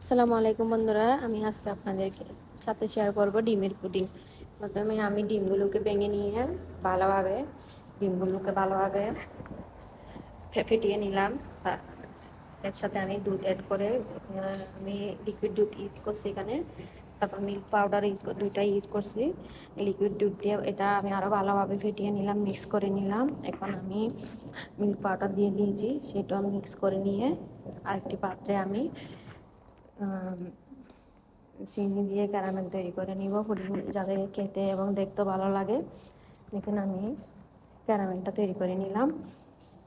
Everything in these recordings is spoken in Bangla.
আসসালামু আলাইকুম বন্ধুরা, আমি আজকে আপনাদেরকে সাথে শেয়ার করব ডিমের পুডিং। প্রথমে আমি ডিমগুলোকে ভেঙে নিয়ে ভালোভাবে ভালোভাবে ফেটিয়ে নিলাম। এর সাথে আমি দুধ অ্যাড করে আমি লিকুইড দুধ ইউজ করছি এখানে, তারপর মিল্ক পাউডার দুইটাই ইউজ করছি। লিকুইড দুধ দিয়ে এটা আমি আরও ভালোভাবে ফেটিয়ে নিলাম, মিক্স করে নিলাম। এখন আমি মিল্ক পাউডার দিয়ে দিয়েছি, সেটাও মিক্স করে নিয়ে আরেকটি পাত্রে আমি চিনি দিয়ে ক্যারামেল তৈরি করে নিব, পুডিং যাতে খেতে এবং দেখতে ভালো লাগে। দেখুন আমি ক্যারামেলটা তৈরি করে নিলাম,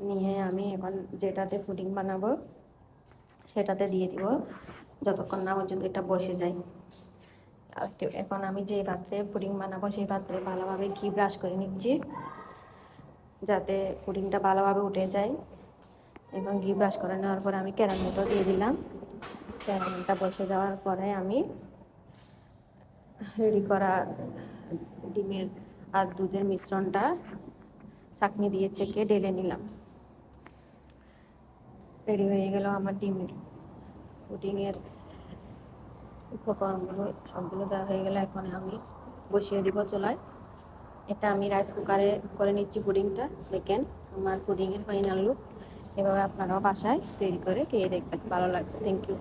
নিয়ে আমি এখন যেটাতে পুডিং বানাবো সেটাতে দিয়ে দিব যতক্ষণ না পর্যন্ত এটা বসে যায়। এখন আমি যে পাত্রে পুডিং বানাবো সেই পাত্রে ভালোভাবে ঘি ব্রাশ করে নিচ্ছি যাতে পুডিংটা ভালোভাবে উঠে যায়। এবং ঘি ব্রাশ করে নেওয়ার পরে আমি ক্যারামেলটা দিয়ে দিলাম। ক্যারামেলটা বসে যাওয়ার পরে আমি রেডি করা ডিমের আর দুধের মিশ্রণটা চাকনি দিয়ে চেকে ঢেলে নিলাম। রেডি হয়ে গেল আমার ডিমের পুডিংয়ের উপকরণগুলো, সবগুলো দেওয়া হয়ে গেলে এখন আমি বসিয়ে দিব চুলায়। এটা আমি রাইস কুকারে করে নিচ্ছি পুডিংটা। দেখেন আমার পুডিংয়ের ফাইনাল লুক। এভাবে আপনারাও বাসায় তৈরি করে খেয়ে দেখবেন, ভালো লাগবে। Thank you.